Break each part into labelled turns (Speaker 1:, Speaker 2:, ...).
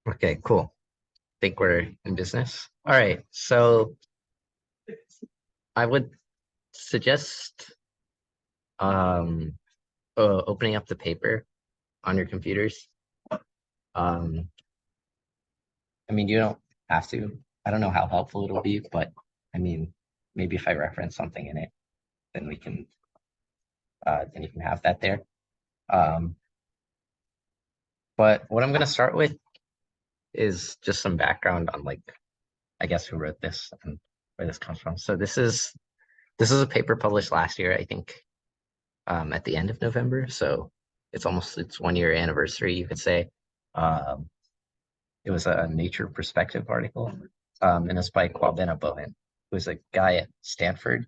Speaker 1: Okay, cool. Think we're in business. All right. So I would suggest um opening up the paper on your computers. Um, I mean, you don't have to. I don't know how helpful it'll be, but I mean, maybe if I reference something in it, then we can then you can have that there. Um, but what I'm gonna start with is just some background on like I guess who wrote this and where this comes from. So this is a paper published last year, I think, at the end of November. So it's almost its 1 year anniversary, you could say. Um, it was a Nature Perspective article, and it's by Kwabena Bowen, who's a guy at Stanford.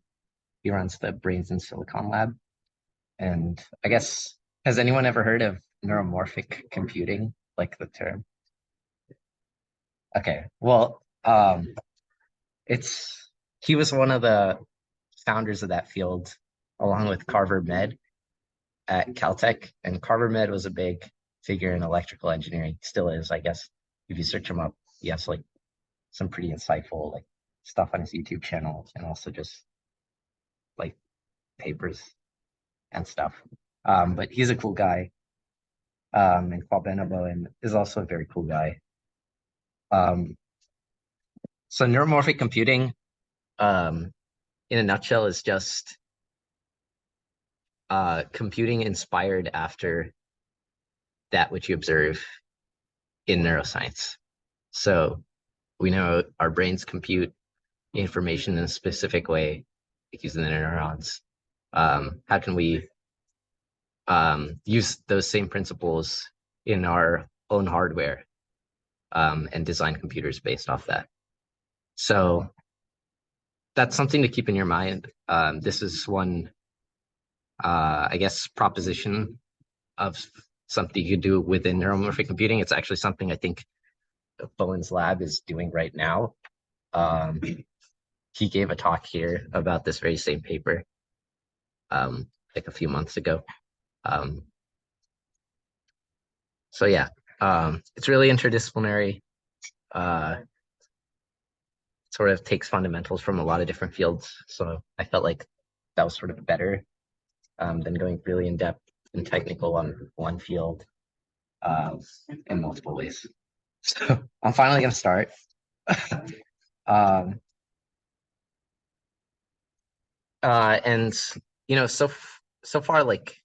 Speaker 1: He runs the Brains in Silicon Lab. And I guess, has anyone ever heard of neuromorphic computing, like the term? Okay, well, it's he was one of the founders of that field, along with Carver Med at Caltech, and Carver Med was a big figure in electrical engineering. Still is, I guess. If you search him up, he has like some pretty insightful like stuff on his YouTube channel, and also just like papers and stuff. But he's a cool guy. And Paul Benabo is also a very cool guy. Um, so neuromorphic computing, um, in a nutshell, is just computing inspired after that which you observe in neuroscience. So we know our brains compute information in a specific way, like using the neurons. How can we use those same principles in our own hardware and design computers based off that? So that's something to keep in your mind. This is one, I guess, proposition of something you could do within neuromorphic computing. It's actually something I think Bowen's lab is doing right now. Um, he gave a talk here about this very same paper like a few months ago. Um, so yeah, it's really interdisciplinary. Uh, sort of takes fundamentals from a lot of different fields. So I felt like that was sort of better than going really in depth and technical on one field um, in multiple ways. So I'm finally going to start. um, and so far, like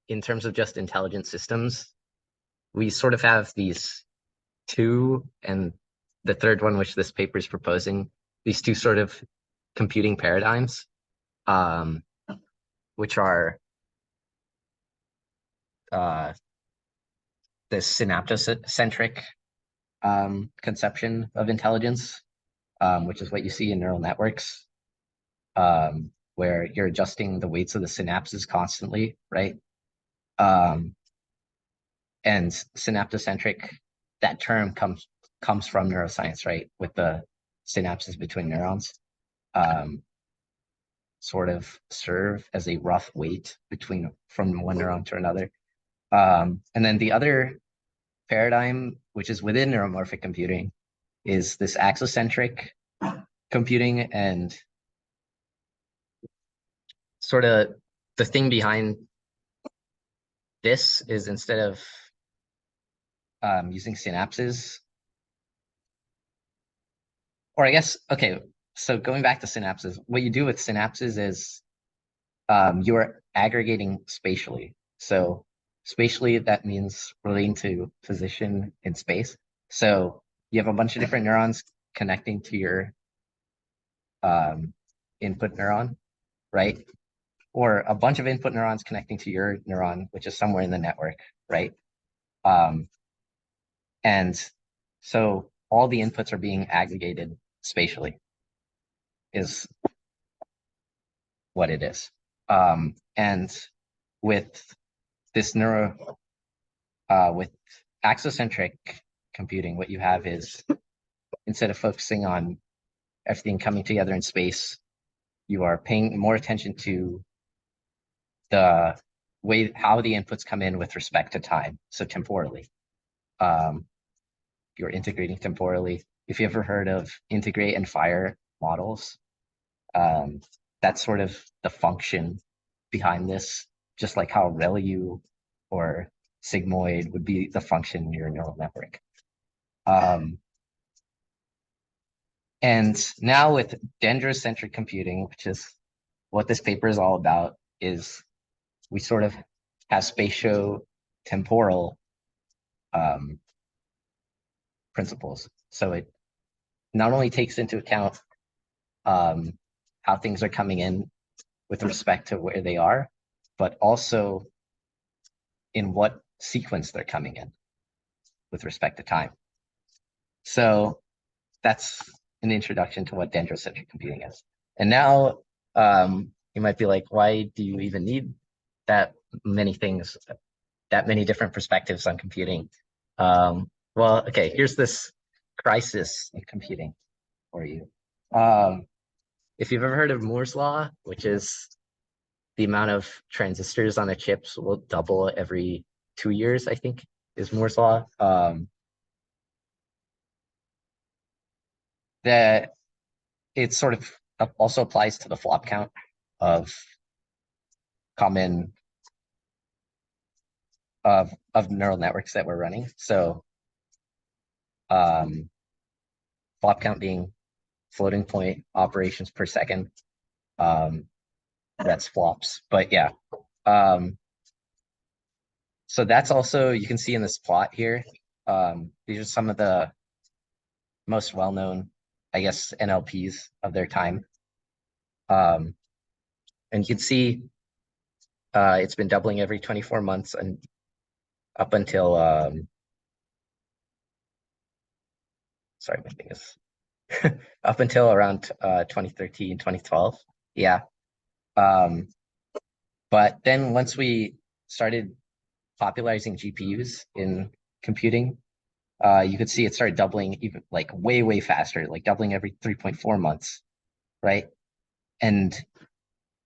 Speaker 1: in terms of just intelligent systems, we sort of have these two, and the third one, which this paper is proposing, these two sort of computing paradigms, um, which are uh, the synaptocentric conception of intelligence, which is what you see in neural networks, where you're adjusting the weights of the synapses constantly, right? Um, and synaptocentric, that term comes from neuroscience, right? With the synapses between neurons, um, sort of serve as a rough weight between from one neuron to another. And then the other paradigm, which is within neuromorphic computing, is this axocentric computing, and sort of the thing behind this is instead of using synapses, or I guess, okay, so going back to synapses, what you do with synapses is you're aggregating spatially. So spatially, that means relating to position in space. So you have a bunch of different neurons connecting to your um, input neuron, right? Or a bunch of input neurons connecting to your neuron, which is somewhere in the network, right? Um, and so all the inputs are being aggregated spatially, is what it is. And with this with axocentric computing, what you have is instead of focusing on everything coming together in space, you are paying more attention to the way how the inputs come in with respect to time, so temporally. Um, you're integrating temporally. If you ever heard of integrate and fire models, um, that's sort of the function behind this, just like how ReLU or sigmoid would be the function in your neural network. And now with dendrocentric computing, which is what this paper is all about, is we sort of have spatio-temporal principles. So it not only takes into account how things are coming in with respect to where they are, but also in what sequence they're coming in with respect to time. So that's an introduction to what dendrocentric computing is. And now you might be like, why do you even need that many things, that many different perspectives on computing? Well, okay, here's this crisis in computing for you. If you've ever heard of Moore's law, which is the amount of transistors on a chip will double every 2 years, I think, is Moore's law. That it sort of also applies to the flop count of common of neural networks that we're running. So flop count being floating point operations per second. That's flops. But yeah. So that's also, you can see in this plot here, these are some of the most well-known, I guess, NLPs of their time. And you can see it's been doubling every 24 months and up until, sorry, my thing is, up until around 2013, 2012. Yeah. But then once we started popularizing GPUs in computing, you could see it started doubling even like way, way faster, like doubling every 3.4 months, right? And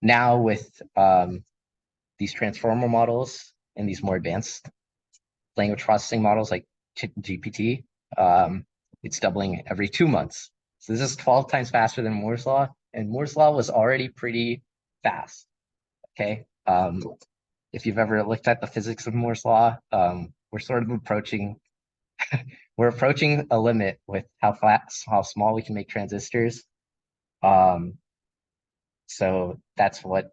Speaker 1: now with these transformer models and these more advanced language processing models like GPT, it's doubling every 2 months. So this is 12 times faster than Moore's law, and Moore's law was already pretty fast. Okay. If you've ever looked at the physics of Moore's law, we're sort of approaching we're approaching a limit with how fast, how small we can make transistors. So that's what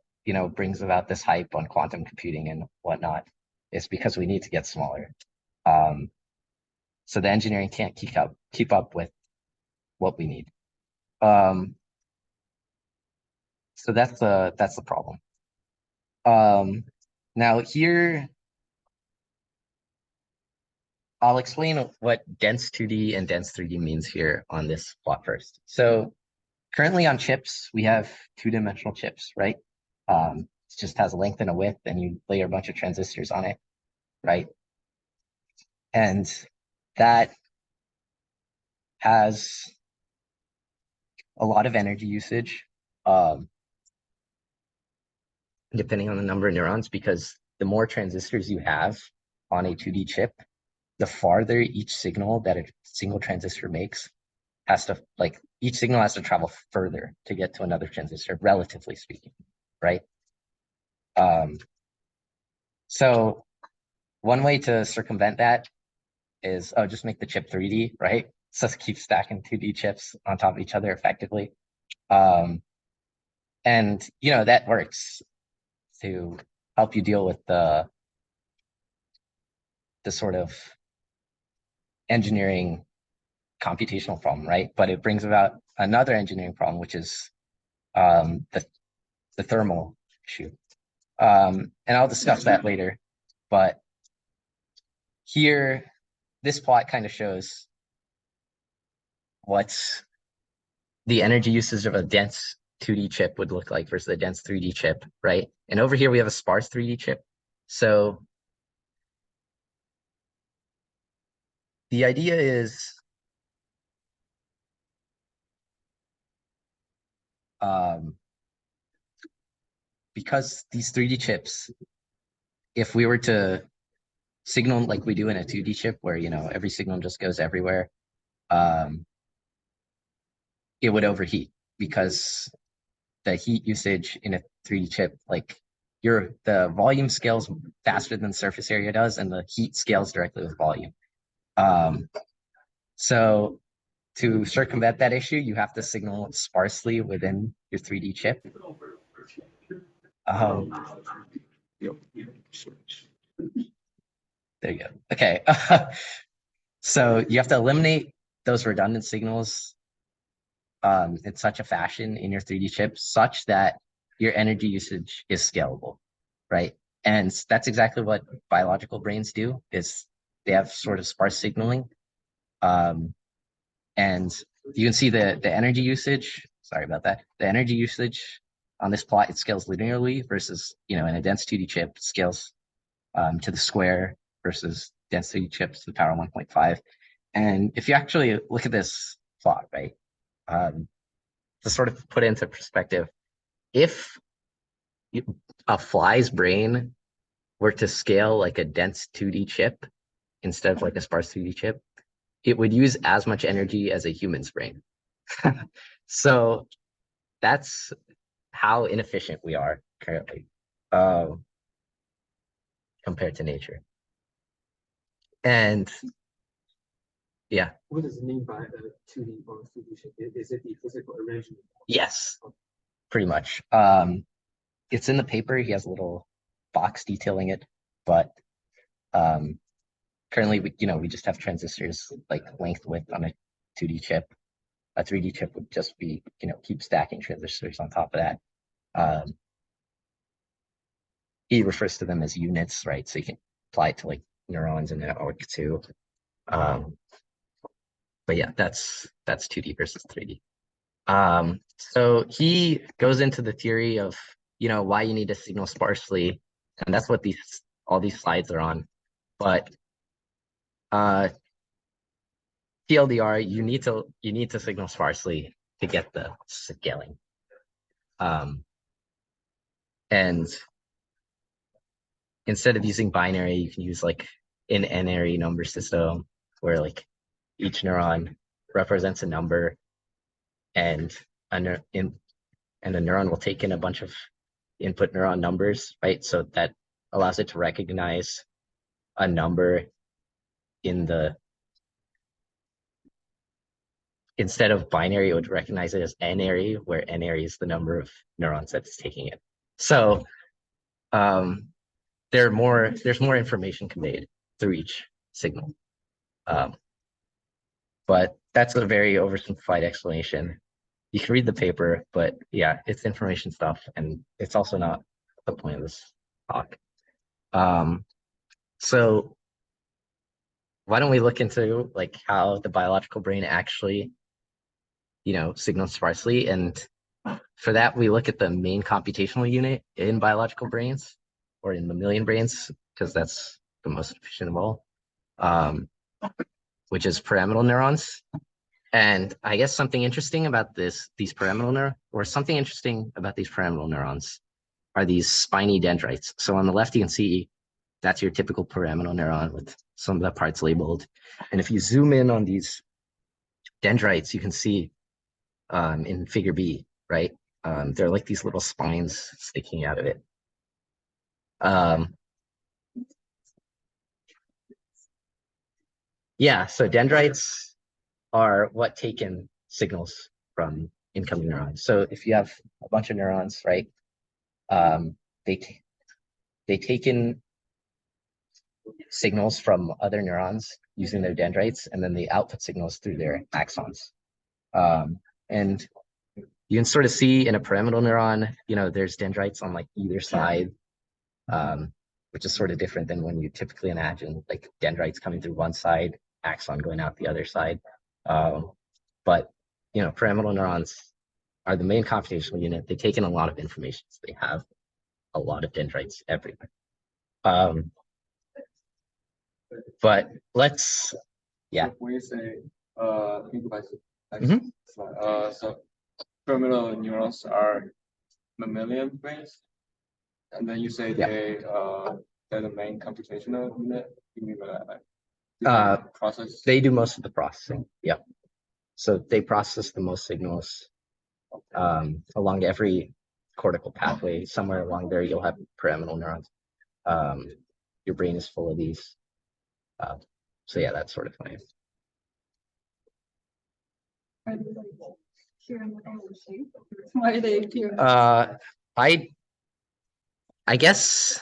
Speaker 1: brings about this hype on quantum computing and whatnot. It's because we need to get smaller. So the engineering can't keep up with what we need. So that's the problem. Now here, I'll explain what dense 2D and dense 3D means here on this plot first. So currently on chips, we have two-dimensional chips, right? It just has a length and a width, and you layer a bunch of transistors on it, right? And that has a lot of energy usage, depending on the number of neurons, because the more transistors you have on a 2D chip, the farther each signal that a single transistor makes has to, like, each signal has to travel further to get to another transistor, relatively speaking, right? So one way to circumvent that is, oh, just make the chip 3D, right? So keep stacking 2D chips on top of each other effectively. And that works to help you deal with the sort of engineering computational problem, right? But it brings about another engineering problem, which is the thermal issue. And I'll discuss that later. But here, this plot kind of shows what's the energy usage of a dense 2D chip would look like versus a dense 3D chip, right? And over here, we have a sparse 3D chip. So the idea is because these 3D chips, if we were to signal like we do in a 2D chip where, every signal just goes everywhere, um, it would overheat because the heat usage in a 3D chip, like the volume scales faster than surface area does, and the heat scales directly with volume. So to circumvent that issue, you have to signal sparsely within your 3D chip. There you go. Okay. So you have to eliminate those redundant signals in such a fashion in your 3D chip such that your energy usage is scalable, right? And that's exactly what biological brains do, is they have sort of sparse signaling. And you can see the energy usage, sorry about that, the energy usage on this plot, it scales linearly versus, in a dense 2D chip, scales to the square versus density chips to the power 1.5. And if you actually look at this plot, right, to sort of put it into perspective, if a fly's brain were to scale like a dense 2D chip instead of like a sparse 2D chip, it would use as much energy as a human's brain. So that's how inefficient we are currently compared to nature. And yeah.
Speaker 2: What does it mean by a 2D or 3D chip? Is it the physical arrangement?
Speaker 1: Yes, pretty much. It's in the paper. He has a little box detailing it, but currently we just have transistors like length width on a 2D chip. A 3D chip would just be, keep stacking transistors on top of that. He refers to them as units, right? So you can apply it to like neurons in the network too. But yeah, that's 2D versus 3D. So he goes into the theory of, why you need to signal sparsely, and that's what all these slides are on. But TLDR, you need to signal sparsely to get the scaling. And instead of using binary, you can use like an n-ary number system where like each neuron represents a number, and a neuron will take in a bunch of input neuron numbers, right? So that allows it to recognize a number instead of binary, it would recognize it as n-ary, where n-ary is the number of neurons that it's taking in. So there's more information conveyed through each signal. But that's a very oversimplified explanation. You can read the paper, but yeah, it's information stuff, and it's also not the point of this talk. So why don't we look into like how the biological brain actually, signals sparsely? And for that, we look at the main computational unit in biological brains, or in mammalian brains, because that's the most efficient of all, which is pyramidal neurons. And I guess something interesting about these pyramidal neurons are these spiny dendrites. So on the left, you can see that's your typical pyramidal neuron with some of the parts labeled. And if you zoom in on these dendrites, you can see in figure B, right? They're like these little spines sticking out of it. Yeah, so dendrites are what take in signals from incoming neurons. So if you have a bunch of neurons, right, they take in signals from other neurons using their dendrites, and then they output signals through their axons. And you can sort of see in a pyramidal neuron, there's dendrites on like either side, which is sort of different than when you typically imagine like dendrites coming through one side, axon going out the other side. But pyramidal neurons are the main computational unit. They take in a lot of information. So they have a lot of dendrites everywhere. But let's, yeah.
Speaker 2: When you say so pyramidal neurons are mammalian brains, and then you say they're the main computational unit. Process.
Speaker 1: They do most of the processing. Yeah. So they process the most signals along every cortical pathway. Somewhere along there, you'll have pyramidal neurons. Your brain is full of these. So yeah, that sort of thing.
Speaker 3: Are they like pyramidal shape? Why are they pyramidal?
Speaker 1: I guess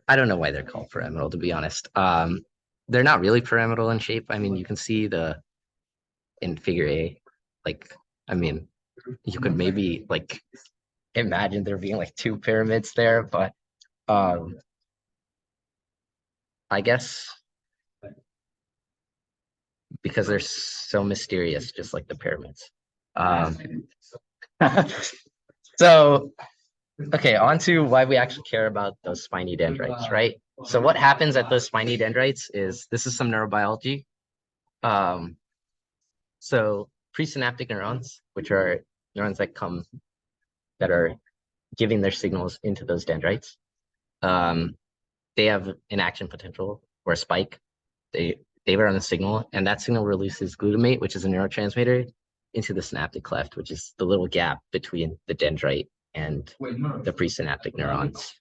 Speaker 1: I don't know why they're called pyramidal, to be honest. They're not really pyramidal in shape. I mean, you can see the in figure A, like, I mean, you could maybe like imagine there being like two pyramids there, but I guess because they're so mysterious, just like the pyramids. So okay, on to why we actually care about those spiny dendrites, right? So what happens at those spiny dendrites is, this is some neurobiology. So presynaptic neurons, which are neurons that are giving their signals into those dendrites, they have an action potential or a spike. They run a signal, and that signal releases glutamate, which is a neurotransmitter, into the synaptic cleft, which is the little gap between the dendrite and the presynaptic neurons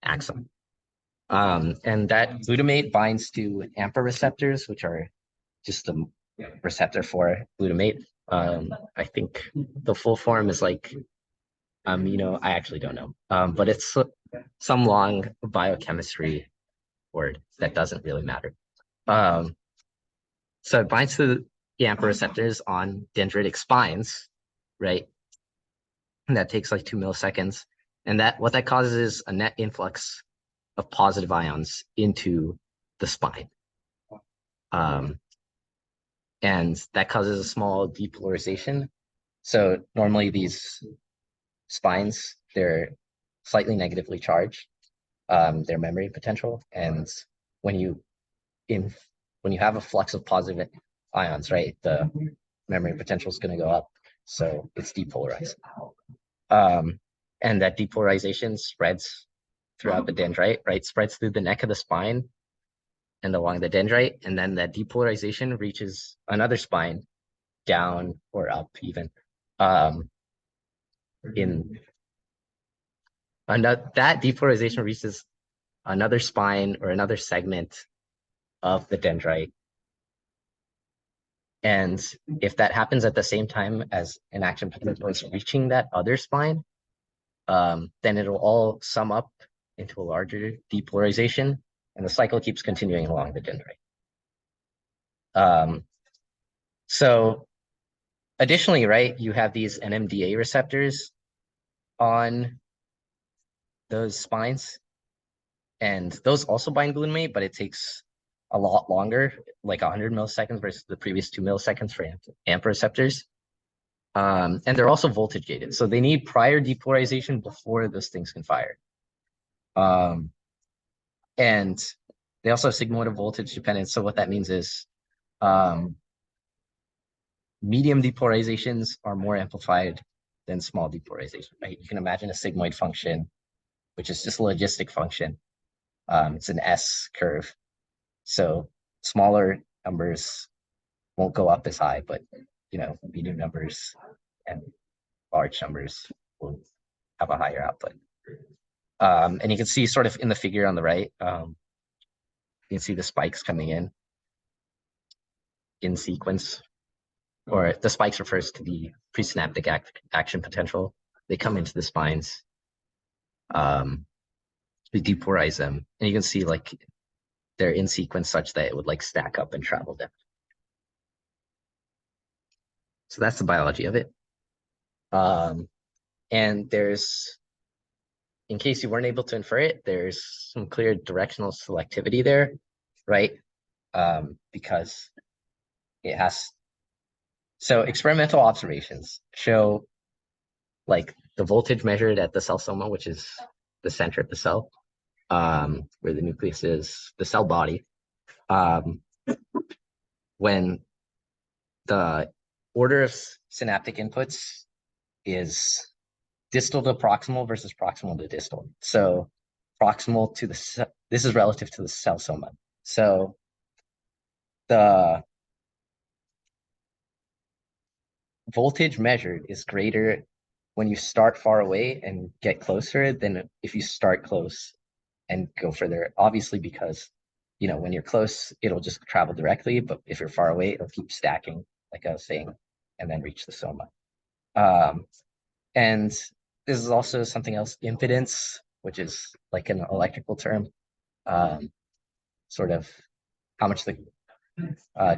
Speaker 1: axon. And that glutamate binds to AMPA receptors, which are just the receptor for glutamate. I think the full form is like I actually don't know, but it's some long biochemistry word that doesn't really matter. So it binds to the AMPA receptors on dendritic spines, right? And that takes like 2 milliseconds. And what that causes is a net influx of positive ions into the spine. And that causes a small depolarization. So normally these spines, they're slightly negatively charged, their memory potential. And when you have a flux of positive ions, right, the memory potential is going to go up. So it's depolarized. And that depolarization spreads throughout the dendrite, right? Spreads through the neck of the spine and along the dendrite. And then that depolarization reaches another spine down or up even. That depolarization reaches another spine or another segment of the dendrite. And if that happens at the same time as an action potential is reaching that other spine, then it'll all sum up into a larger depolarization, and the cycle keeps continuing along the dendrite. So additionally, right, you have these NMDA receptors on those spines, and those also bind glutamate, but it takes a lot longer, like 100 milliseconds versus the previous 2 milliseconds for AMPA receptors. And they're also voltage gated, so they need prior depolarization before those things can fire. And they also have sigmoidal voltage dependence. So what that means is medium depolarizations are more amplified than small depolarization, right? You can imagine a sigmoid function, which is just a logistic function. It's an S curve. So smaller numbers won't go up as high, but medium numbers and large numbers will have a higher output. And you can see sort of in the figure on the right, you can see the spikes coming in sequence, or the spikes refers to the presynaptic action potential. They come into the spines. We depolarize them, and you can see like they're in sequence such that it would like stack up and travel down. So that's the biology of it. And there's, in case you weren't able to infer it, there's some clear directional selectivity there, right? Because it has, so experimental observations show like the voltage measured at the cell soma, which is the center of the cell, where the nucleus is, the cell body. When the order of synaptic inputs is distal to proximal versus proximal to distal. So proximal to the this is relative to the cell soma. So the voltage measured is greater when you start far away and get closer than if you start close and go further. Obviously, because when you're close, it'll just travel directly, but if you're far away, it'll keep stacking, like I was saying, and then reach the soma. And this is also something else, impedance, which is like an electrical term, sort of how much the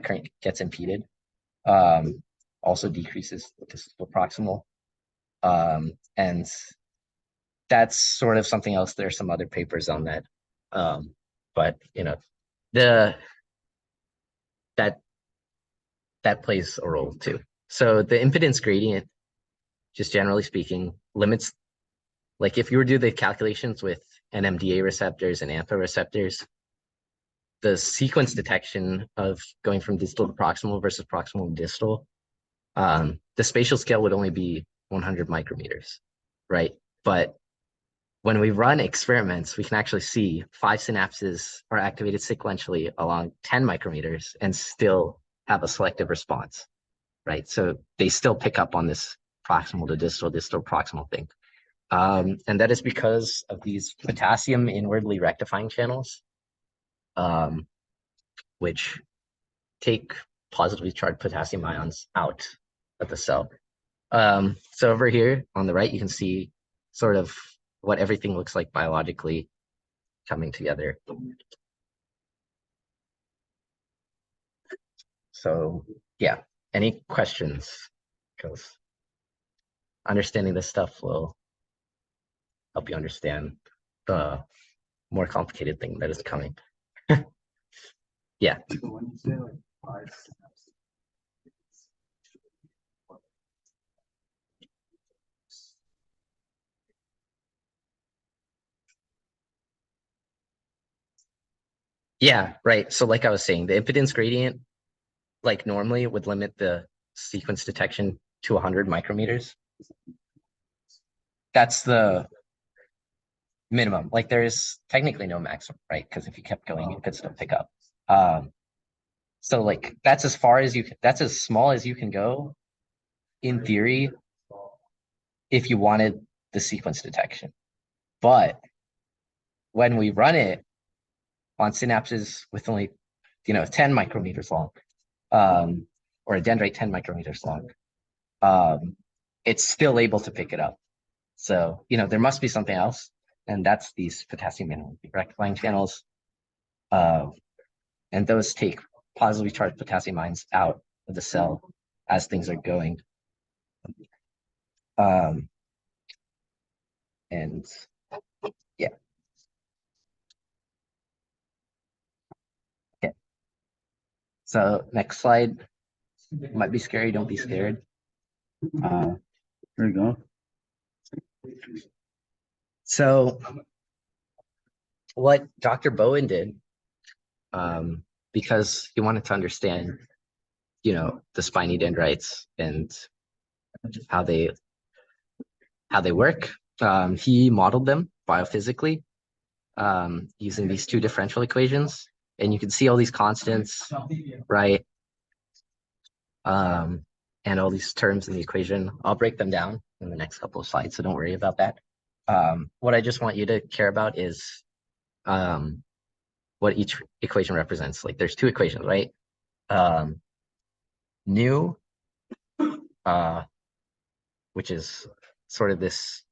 Speaker 1: current gets impeded. Also decreases with the proximal. And that's sort of something else. There are some other papers on that. But the that plays a role too. So the impedance gradient, just generally speaking, limits, like if you were to do the calculations with NMDA receptors and AMPA receptors, the sequence detection of going from distal to proximal versus proximal to distal, the spatial scale would only be 100 micrometers, right? But when we run experiments, we can actually see 5 synapses are activated sequentially along 10 micrometers and still have a selective response, right? So they still pick up on this proximal to distal, distal proximal thing. And that is because of these potassium inwardly rectifying channels, which take positively charged potassium ions out of the cell. So over here on the right, you can see sort of what everything looks like biologically coming together. So yeah, any questions? Because understanding this stuff will help you understand the more complicated thing that is coming. Yeah.
Speaker 2: When you say like 5 synapses,
Speaker 1: Yeah, right. So like I was saying, the impedance gradient, like normally would limit the sequence detection to 100 micrometers. That's the minimum. Like there's technically no maximum, right? Because if you kept going, you could still pick up. So like that's as far as you can, that's as small as you can go in theory if you wanted the sequence detection. But when we run it on synapses with only 10 micrometers long, or a dendrite 10 micrometers long, it's still able to pick it up. So there must be something else, and that's these potassium inwardly rectifying channels, and those take positively charged potassium ions out of the cell as things are going. And yeah. Okay. So next slide. Might be scary, don't be scared. There we go. So what Dr. Bowen did, because he wanted to understand, the spiny dendrites and how they work, he modeled them biophysically using these two differential equations. And you can see all these constants, right? And all these terms in the equation. I'll break them down in the next couple of slides, so don't worry about that. What I just want you to care about is what each equation represents. Like there's two equations, right? Nu, which is sort of this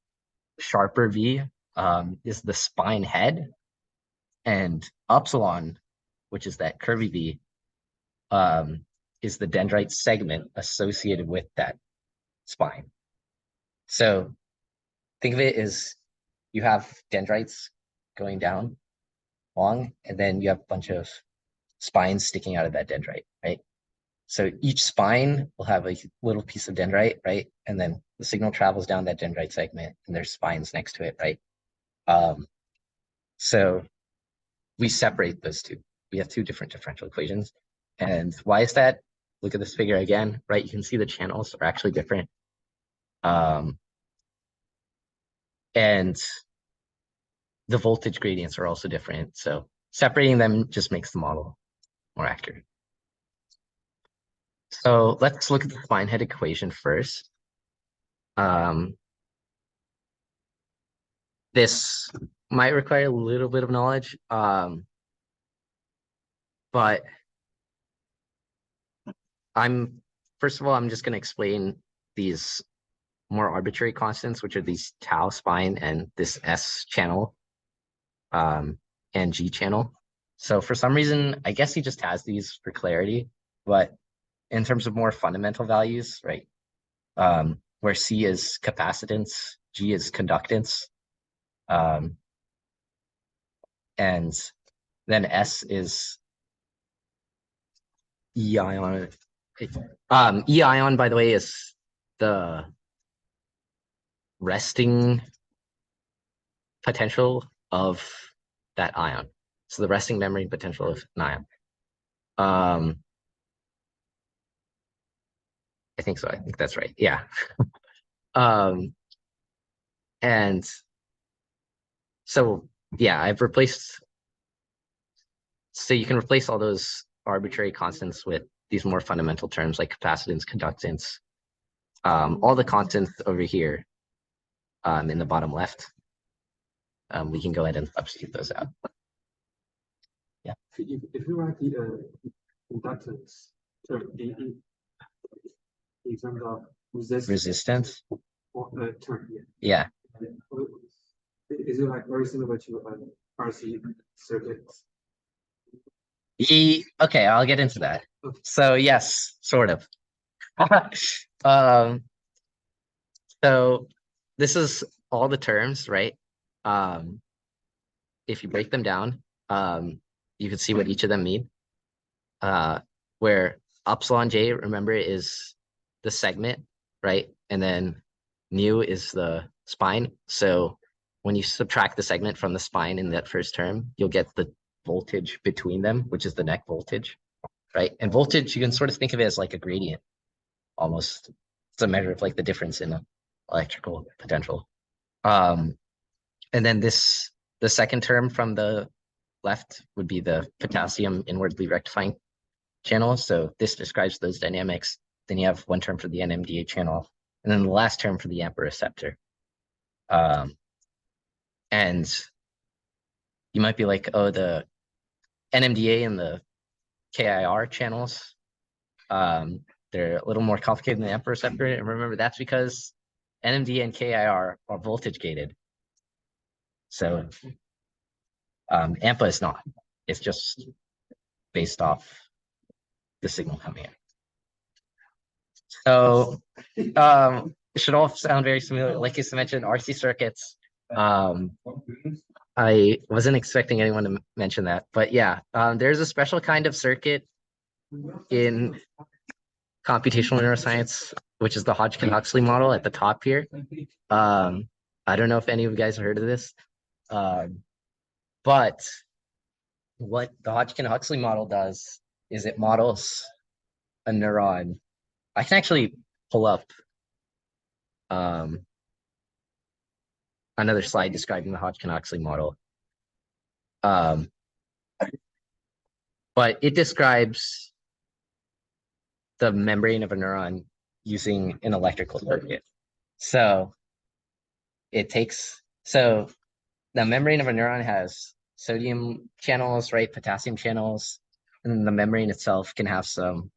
Speaker 1: sharper V, is the spine head, and upsilon, which is that curvy V, is the dendrite segment associated with that spine. So think of it as you have dendrites going down long, and then you have a bunch of spines sticking out of that dendrite, right? So each spine will have a little piece of dendrite, right? And then the signal travels down that dendrite segment, and there's spines next to it, right? So we separate those two. We have two different differential equations. And why is that? Look at this figure again, right? You can see the channels are actually different. And the voltage gradients are also different. So separating them just makes the model more accurate. So let's look at the spine head equation first. This might require a little bit of knowledge, but first of all, I'm just going to explain these more arbitrary constants, which are these tau spine and this S channel and G channel. So for some reason, I guess he just has these for clarity, but in terms of more fundamental values, right, where C is capacitance, G is conductance, and then S is E ion. E ion, by the way, is the resting potential of that ion. So the resting membrane potential of an ion. I think so. I think that's right. Yeah. And so, yeah, I've replaced. So you can replace all those arbitrary constants with these more fundamental terms like capacitance, conductance, all the constants over here in the bottom left. We can go ahead and substitute those out. Yeah.
Speaker 2: If you write the inductance term in terms of
Speaker 1: Resistance.
Speaker 2: or term,
Speaker 1: Yeah.
Speaker 2: Is it like very similar to RC circuits?
Speaker 1: Okay, I'll get into that.
Speaker 2: Okay.
Speaker 1: So yes, sort of. So this is all the terms, right? If you break them down, you can see what each of them mean. Where epsilon j, remember, is the segment, right? And then nu is the spine. So when you subtract the segment from the spine in that first term, you'll get the voltage between them, which is the neck voltage, right? And voltage, you can sort of think of it as like a gradient, almost. It's a measure of like the difference in electrical potential. And then the second term from the left would be the potassium inwardly rectifying channel. So this describes those dynamics. Then you have one term for the NMDA channel, and then the last term for the AMPA receptor. And you might be like, oh, the NMDA and the KIR channels, they're a little more complicated than the AMPA receptor. And remember, that's because NMDA and KIR are voltage gated. So AMPA is not. It's just based off the signal coming in. So it should all sound very familiar. Like you mentioned, RC circuits. I wasn't expecting anyone to mention that, but yeah, there's a special kind of circuit in computational neuroscience, which is the Hodgkin-Huxley model at the top here. I don't know if any of you guys have heard of this, but what the Hodgkin-Huxley model does is it models a neuron. I can actually pull up another slide describing the Hodgkin-Huxley model. But it describes the membrane of a neuron using an electrical circuit. So the membrane of a neuron has sodium channels, right? Potassium channels, and the membrane itself can have some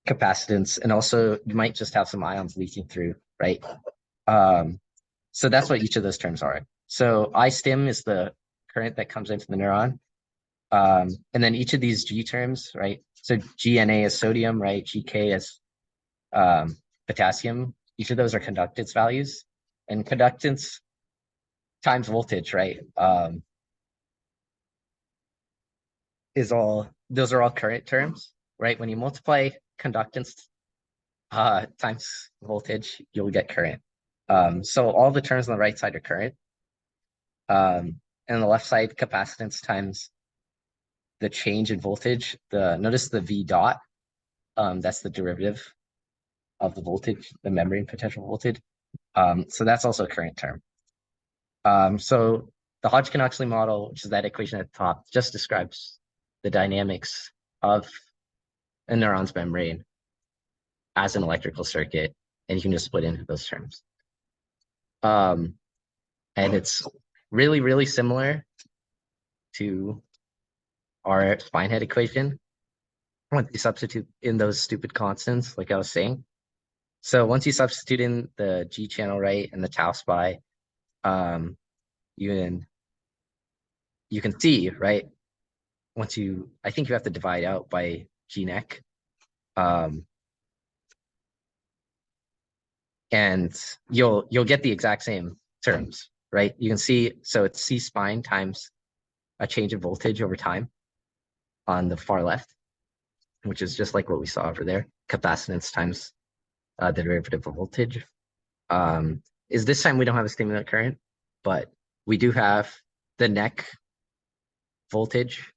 Speaker 1: capacitance, and also you might just have some ions leaking through, right? So that's what each of those terms are. So I stim is the current that comes into the neuron. And then each of these G terms, right? So GNA is sodium, right? GK is potassium. Each of those are conductance values. And conductance times voltage, right? Those are all current terms, right? When you multiply conductance times voltage, you'll get current. So all the terms on the right side are current. And on the left side, capacitance times the change in voltage. Notice the V dot, that's the derivative of the voltage, the membrane potential voltage. So that's also a current term. So the Hodgkin-Huxley model, which is that equation at the top, just describes the dynamics of a neuron's membrane as an electrical circuit, and you can just split into those terms. And it's really, really similar to our spine head equation. Once you substitute in those stupid constants, like I was saying. So once you substitute in the G channel, right, and the tau spy, you can see, right, once you, I think you have to divide out by G neck. And you'll get the exact same terms, right? You can see, so it's C spine times a change in voltage over time on the far left, which is just like what we saw over there. Capacitance times the derivative of voltage. Is this time we don't have a stimulant current, but we do have the neck voltage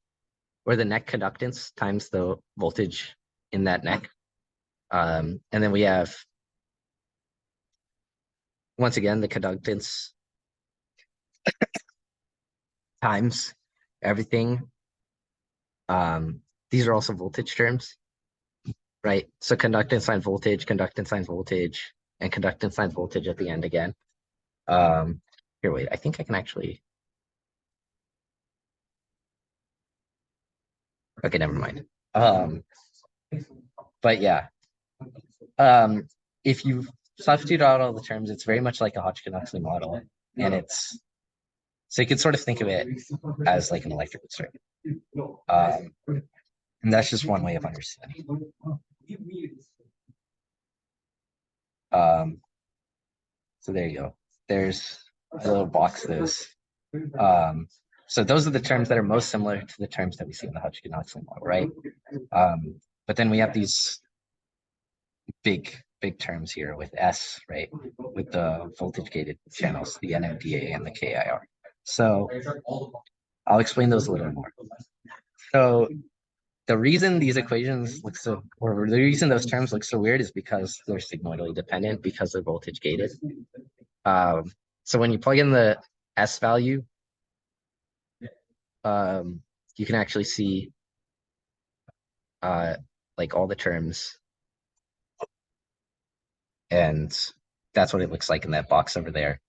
Speaker 1: or the neck conductance times the voltage in that neck. And then we have, once again, the conductance times everything. These are also voltage terms, right? So conductance times voltage, and conductance times voltage at the end again. Here, wait, I think I can actually. Okay, never mind. But yeah, if you substitute out all the terms, it's very much like a Hodgkin-Huxley model, and it's so you can sort of think of it as like an electrical circuit. And that's just one way of understanding. So there you go. There's a little box of those. So those are the terms that are most similar to the terms that we see in the Hodgkin-Huxley model, right? But then we have these big terms here with S, right? With the voltage-gated channels, the NMDA and the KIR. So I'll explain those a little more. So the reason these equations look so, or the reason those terms look so weird is because they're sigmoidally dependent because they're voltage gated. So when you plug in the S value, you can actually see like all the terms, and that's what it looks like in that box over there.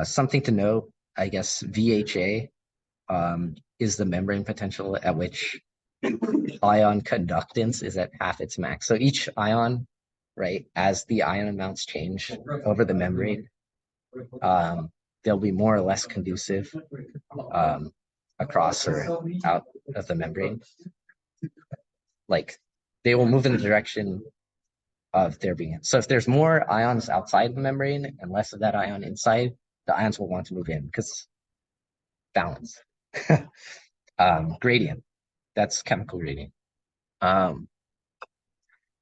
Speaker 1: Something to note, I guess, VHA is the membrane potential at which ion conductance is at half its max. So each ion, right, as the ion amounts change over the membrane, they'll be more or less conducive across or out of the membrane. Like they will move in the direction of there being. So if there's more ions outside the membrane and less of that ion inside, the ions will want to move in because balance. Gradient, that's chemical gradient. And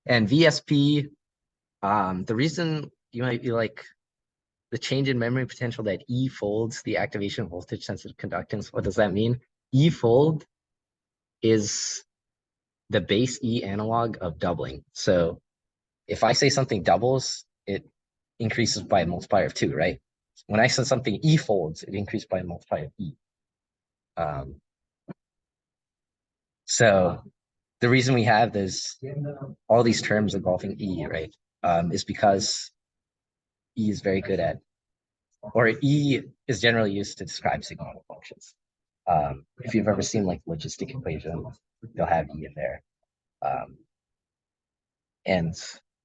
Speaker 1: VSP, the reason you might be like the change in memory potential that E folds the activation voltage sensitive conductance. What does that mean? E fold is the base E analog of doubling. So if I say something doubles, it increases by a multiplier of 2, right? When I said something E folds, it increased by a multiplier of E. So the reason we have this, all these terms involving E, right, is because E is very good at, or E is generally used to describe sigmoidal functions. If you've ever seen like logistic equation, they'll have E in there. And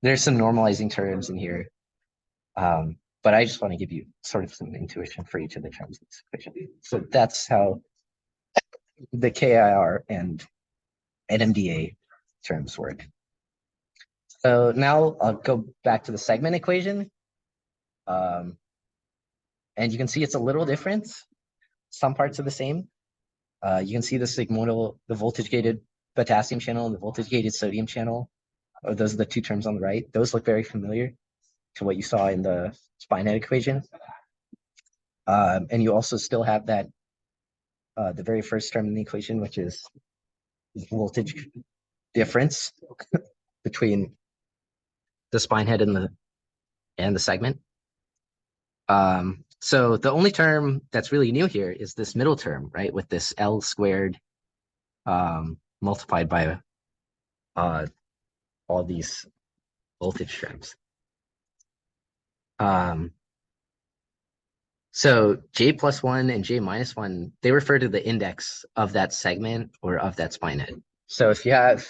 Speaker 1: there's some normalizing terms in here. But I just want to give you sort of some intuition for each of the terms of this equation. So that's how the KIR and NMDA terms work. So now I'll go back to the segment equation. And you can see it's a little different. Some parts are the same. You can see the sigmoidal, the voltage-gated potassium channel and the voltage-gated sodium channel. Those are the two terms on the right. Those look very familiar to what you saw in the spine head equation. And you also still have that, the very first term in the equation, which is voltage difference. between the spine head and the segment. So the only term that's really new here is this middle term, right? With this L squared multiplied by all these voltage terms. So J plus 1 and J minus 1, they refer to the index of that segment or of that spine head. So if you have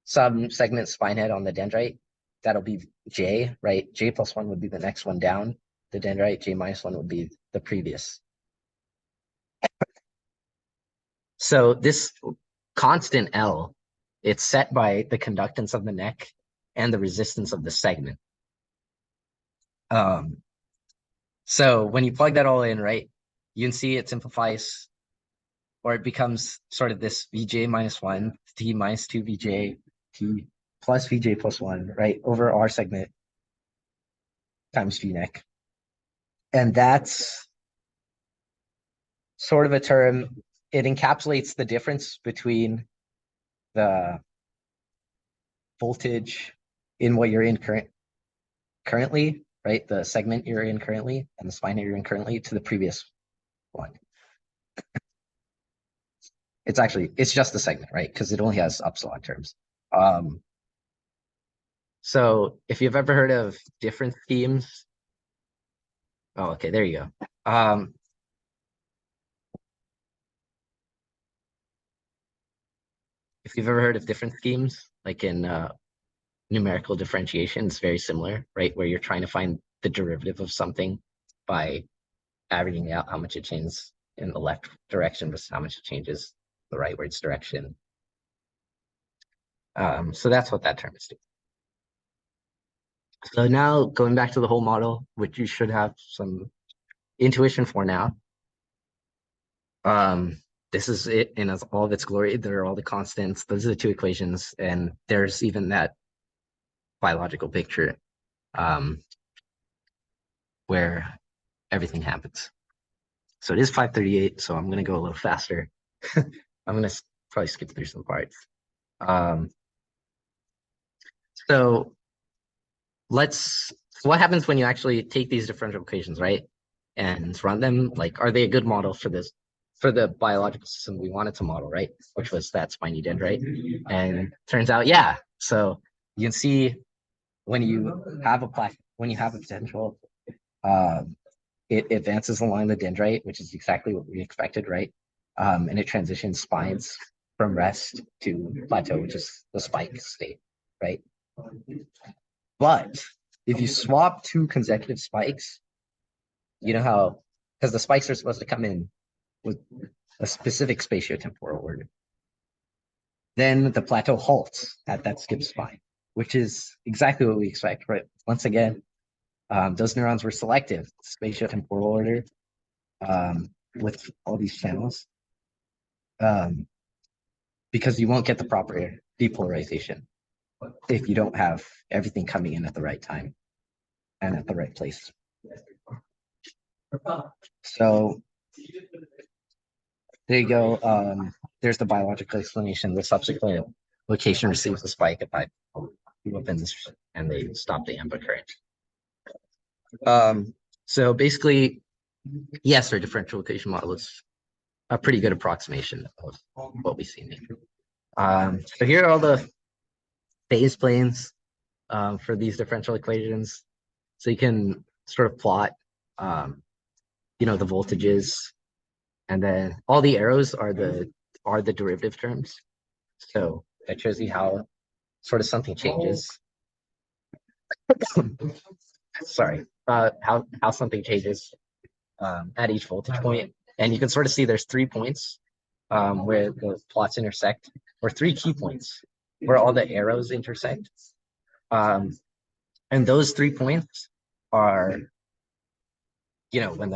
Speaker 1: some segment spine head on the dendrite, that'll be J, right? J plus 1 would be the next one down. The dendrite, J minus 1 would be the previous. So this constant L, it's set by the conductance of the neck and the resistance of the segment. So when you plug that all in, right, you can see it simplifies, or it becomes sort of this Vj minus 1, T minus 2 Vj, T plus Vj plus 1, right, over R segment times V neck. And that's sort of a term, it encapsulates the difference between the voltage in what you're in currently, right, the segment you're in currently and the spine you're in currently to the previous one. It's just the segment, right? Because it only has upsilon terms. So if you've ever heard of difference schemes, oh, okay, there you go. If you've ever heard of difference schemes, like in numerical differentiation, it's very similar, right? Where you're trying to find the derivative of something by averaging out how much it changes in the left direction versus how much it changes the rightwards direction. So that's what that term is doing. So now going back to the whole model, which you should have some intuition for now. This is it in all of its glory. There are all the constants. Those are the two equations, and there's even that biological picture where everything happens. So it is 5:38, so I'm going to go a little faster. I'm going to probably skip through some parts. So what happens when you actually take these differential equations, right, and run them? Like, are they a good model for this, for the biological system we wanted to model, right? Which was that spiny dendrite. And turns out, yeah. So you can see when you have a potential, it advances along the dendrite, which is exactly what we expected, right? And it transitions spines from rest to plateau, which is the spike state, right? But if you swap two consecutive spikes, you know how, because the spikes are supposed to come in with a specific spatiotemporal order, then the plateau halts at that skip spine, which is exactly what we expect, right? Once again, those neurons were selective, spatiotemporal order, with all these channels, because you won't get the proper depolarization if you don't have everything coming in at the right time and at the right place. So there you go. There's the biological explanation. The subsequent location receives a spike at 5 opens and they stop the AMPA current. So basically, yes, our differential equation model is a pretty good approximation of what we see here. So here are all the phase planes for these differential equations. So you can sort of plot, the voltages, and then all the arrows are the derivative terms. So that shows you how sort of something changes. Sorry, how something changes at each voltage point. And you can sort of see there's 3 points where the plots intersect, or 3 key points where all the arrows intersect. And those 3 points are, when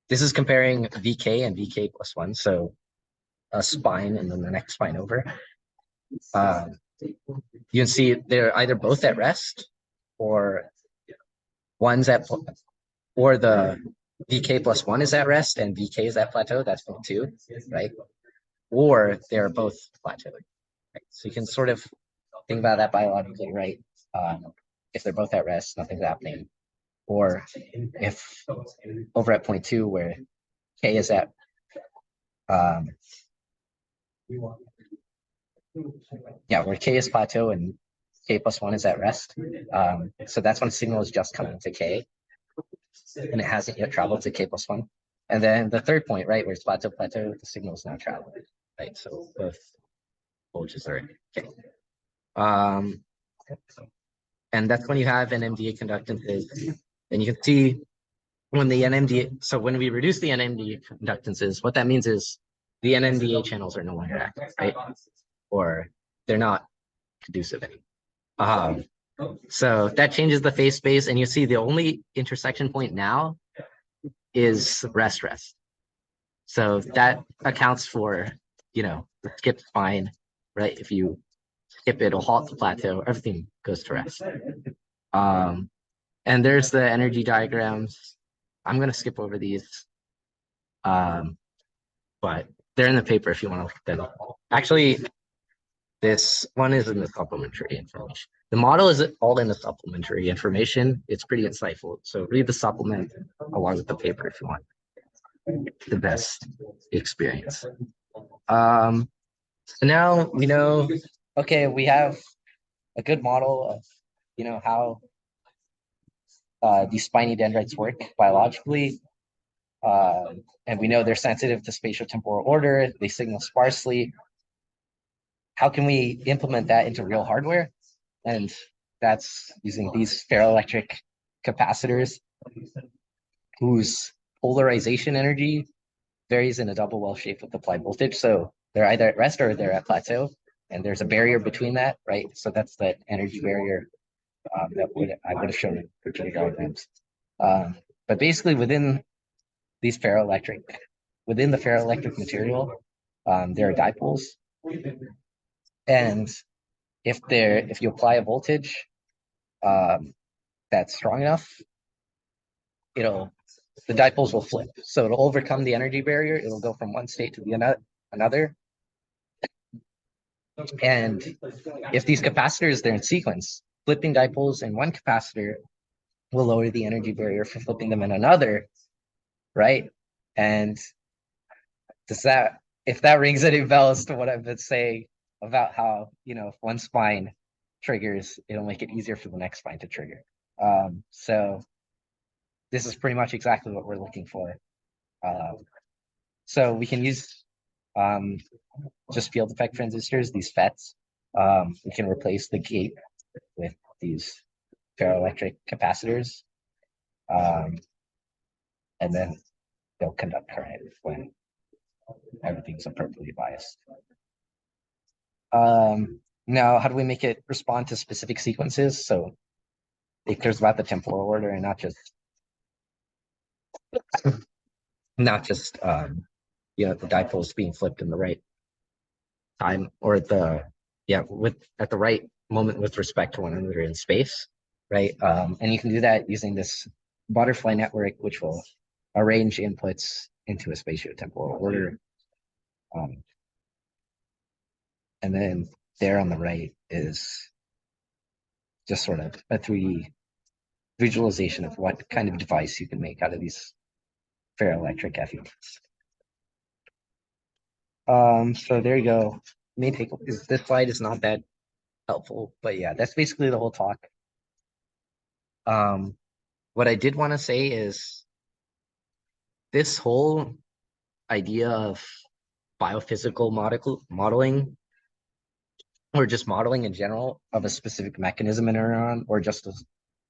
Speaker 1: this is comparing VK and VK plus 1, so a spine and then the next spine over. You can see they're either both at rest, or one's at, or the VK plus 1 is at rest and VK is at plateau. That's point 2, right? Or they're both plateauing. Right? So you can sort of think about that biologically, right? If they're both at rest, nothing's happening. Or if over at point 2 where K is at where K is plateau and K plus 1 is at rest. So that's when signal is just coming to K and it hasn't yet traveled to K plus 1. And then the third point, right, where it's plateau, the signal is now traveling, right? So both voltages are K. And that's when you have NMDA conductances. And you can see when the NMDA, so when we reduce the NMDA conductances, what that means is the NMDA channels are no longer active, right? Or they're not conducive anymore. So that changes the phase space, and you see the only intersection point now is rest. So that accounts for, the skip spine, right? If you skip it, it'll halt the plateau, everything goes to rest. And there's the energy diagrams. I'm going to skip over these, but they're in the paper if you want to look at them. Actually, this one is in the supplementary information. The model is all in the supplementary information. It's pretty insightful. So read the supplement along with the paper if you want the best experience. So now we know, okay, we have a good model of, how these spiny dendrites work biologically. And we know they're sensitive to spatiotemporal order. They signal sparsely. How can we implement that into real hardware? And that's using these ferroelectric capacitors whose polarization energy varies in a double well shape with applied voltage. So they're either at rest or they're at plateau. And there's a barrier between that, right? So that's that energy barrier that I would have shown in Virginia diagrams. But basically within the ferroelectric material, there are dipoles. And if you apply a voltage that's strong enough, the dipoles will flip. So it'll overcome the energy barrier. It'll go from one state to the another. And if these capacitors, they're in sequence, flipping dipoles in one capacitor will lower the energy barrier for flipping them in another, right? And if that rings any bells to what I've been saying about how, if one spine triggers, it'll make it easier for the next spine to trigger. So this is pretty much exactly what we're looking for. So we can use just field effect transistors, these FETs. We can replace the gate with these ferroelectric capacitors. And then they'll conduct current when everything's appropriately biased. Now, how do we make it respond to specific sequences? So it cares about the temporal order and not just the dipoles being flipped in the right time or at the right moment with respect to one another in space, right? And you can do that using this butterfly network, which will arrange inputs into a spatiotemporal order. And then there on the right is just sort of a 3D visualization of what kind of device you can make out of these ferroelectric FETs. So there you go. Main take is this slide is not that helpful, but yeah, that's basically the whole talk. What I did want to say is this whole idea of biophysical modeling or just modeling in general of a specific mechanism in a neuron or just a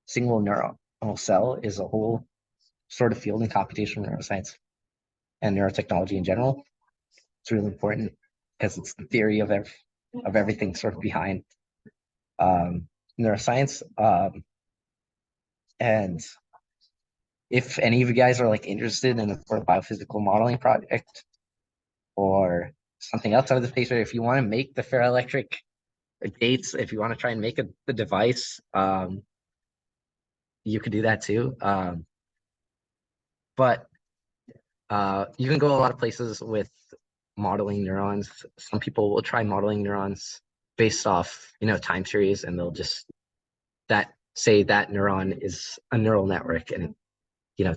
Speaker 1: single neuronal cell is a whole sort of field in computational neuroscience and neurotechnology in general. It's really important because it's the theory of everything sort of behind neuroscience. And if any of you guys are interested in a sort of biophysical modeling project or something else out of the space, or if you want to make the ferroelectric gates, if you want to try and make the device, you could do that too. But you can go a lot of places with modeling neurons. Some people will try modeling neurons based off, time series, and they'll just say that neuron is a neural network, and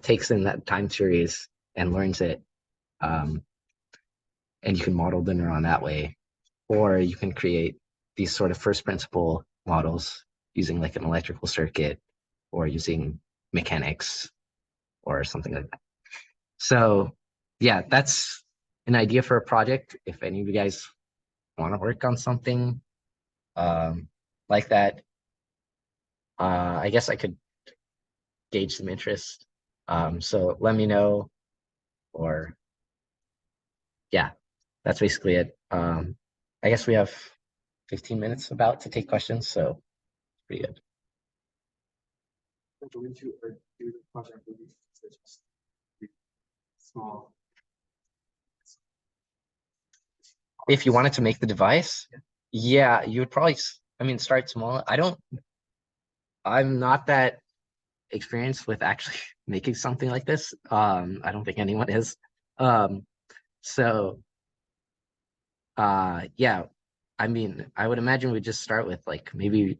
Speaker 1: takes in that time series and learns it. And you can model the neuron that way, or you can create these sort of first principle models using like an electrical circuit or using mechanics or something like that. So yeah, that's an idea for a project. If any of you guys want to work on something like that, I guess I could gauge some interest. So let me know, or yeah, that's basically it. I guess we have 15 minutes about to take questions, so pretty good.
Speaker 2: Go into or do the project release, so just small.
Speaker 1: If you wanted to make the device, yeah, you would probably, start small. I'm not that experienced with actually making something like this. I don't think anyone is. So yeah, I would imagine we'd just start with like maybe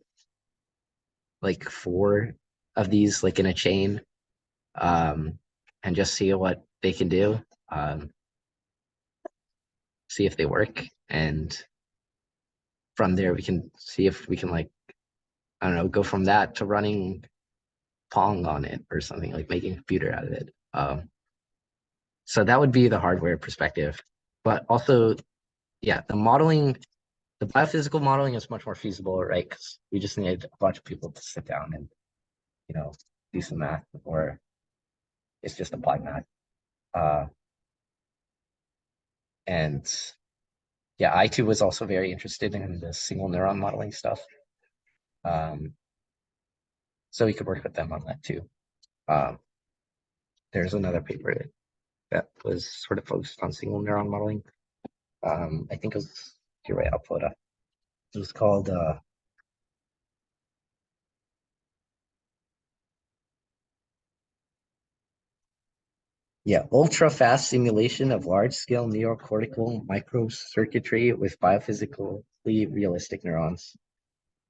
Speaker 1: like 4 of these like in a chain, and just see what they can do, see if they work, and from there we can see if we can, like, I don't know, go from that to running Pong on it or something, like making a computer out of it. So that would be the hardware perspective, but also, yeah, the biophysical modeling is much more feasible, right? Because we just need a bunch of people to sit down and do some math, or it's just applied math. And yeah, I too was also very interested in the single neuron modeling stuff. So we could work with them on that too. There's another paper that was sort of focused on single neuron modeling. I think it was, you're right, I'll pull it up. It was called ultra fast simulation of large scale neurocortical microcircuitry with biophysically realistic neurons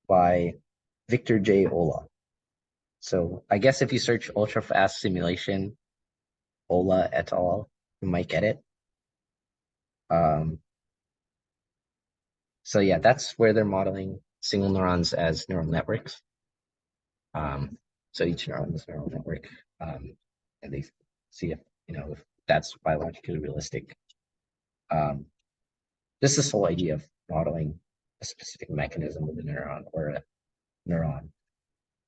Speaker 1: by Victor J. Ola. So I guess if you search ultra fast simulation, Ola et al., you might get it. So yeah, that's where they're modeling single neurons as neural networks. So each neuron is a neural network, and they see if that's biologically realistic. This whole idea of modeling a specific mechanism of a neuron or a neuron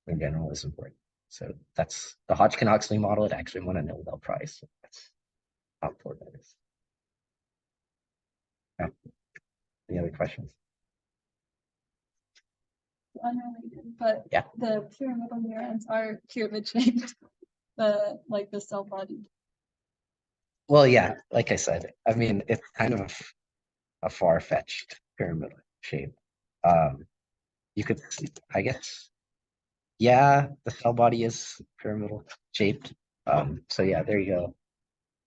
Speaker 1: in general is important. So that's the Hodgkin-Huxley model. It actually won a Nobel Prize. So that's how important it is. Yeah. Any other questions?
Speaker 3: Unrelated, but
Speaker 1: yeah,
Speaker 3: the pyramidal neurons are pyramid shaped. The cell body.
Speaker 1: Well, yeah, like I said, it's kind of a far-fetched pyramidal shape. You could see, I guess, yeah, the cell body is pyramidal shaped. So yeah, there you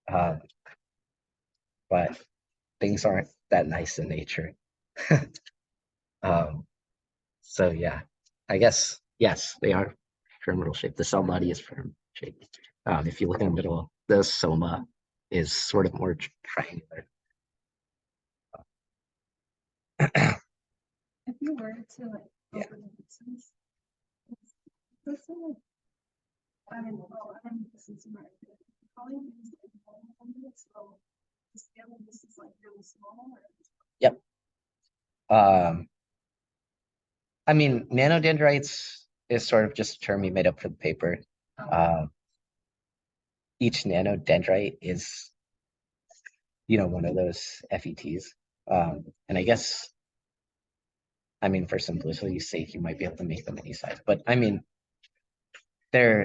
Speaker 1: go. But things aren't that nice in nature. So yeah, I guess, yes, they are pyramidal shaped. The cell body is pyramidal shaped. If you look in the middle, the soma is sort of more triangular.
Speaker 3: If you were to like
Speaker 1: Yeah.
Speaker 3: open this, let's say like, I don't know, I don't know if this is right. Probably use like so the scale of this is like really small.
Speaker 1: Yep. Nanodendrites is sort of just a term we made up for the paper. Each nanodendrite is, one of those FETs. And I guess, for simplicity's sake, you might be able to make them any size, but they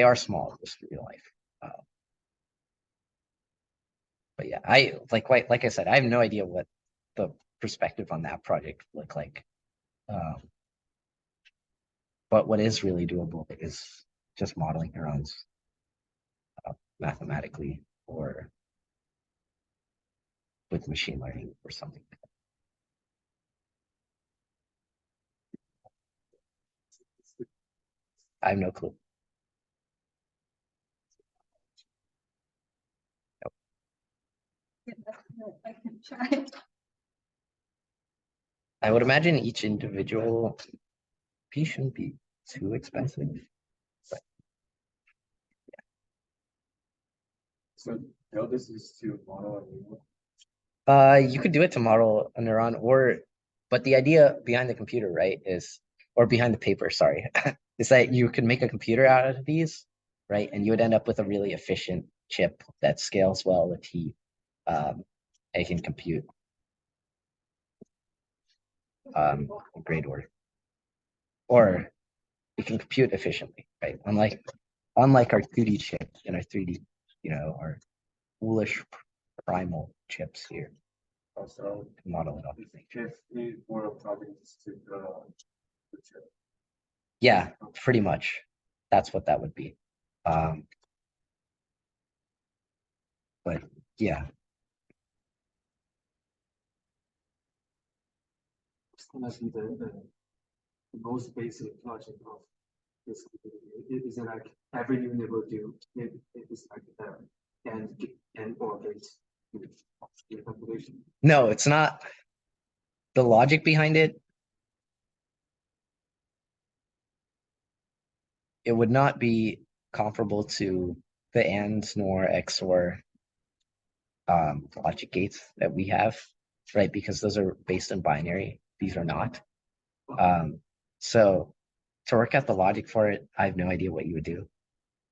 Speaker 1: are small just in real life. But yeah, like I said, I have no idea what the perspective on that project looked like. But what is really doable is just modeling neurons mathematically or with machine learning or something. I have no clue.
Speaker 3: Yeah, I can try.
Speaker 1: I would imagine each individual piece shouldn't be too expensive.
Speaker 2: So tell this is to model a new one.
Speaker 1: You could do it to model a neuron, but the idea behind the computer, right, or behind the paper, sorry, is that you could make a computer out of these, right, and you would end up with a really efficient chip that scales well with heat, and can compute in great order, or it can compute efficiently, right? Unlike our 2D chips and our 3D, our foolish primal chips here.
Speaker 2: Also,
Speaker 1: Model it off.
Speaker 2: if we were a project is to the chip.
Speaker 1: Yeah, pretty much. That's what that would be. But yeah,
Speaker 2: It's gonna be the most basic logic of this. Is it like every unit will do? It is like and or gate the calculation.
Speaker 1: no, it's not. The logic behind it, it would not be comparable to the AND nor XOR logic gates that we have, right? Because those are based in binary. These are not. So to work out the logic for it, I have no idea what you would do.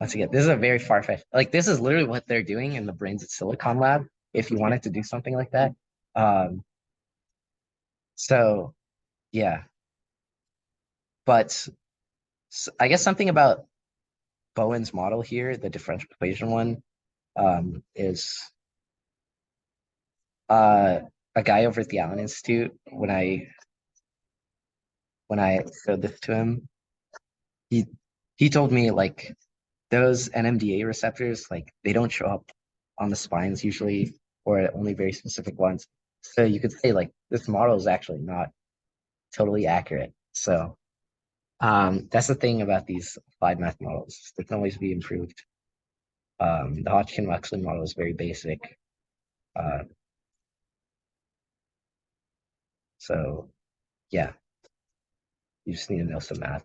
Speaker 1: Once again, this is a very far-fetched, like this is literally what they're doing in the Brains at Silicon Lab, if you wanted to do something like that. So yeah. But I guess something about Bowen's model here, the differential equation one, is a guy over at the Allen Institute, when I showed this to him, he told me like those NMDA receptors, like they don't show up on the spines usually, or only very specific ones. So you could say like this model is actually not totally accurate. So that's the thing about these applied math models. They can always be improved. The Hodgkin-Huxley model is very basic. So yeah, you just need to know some math.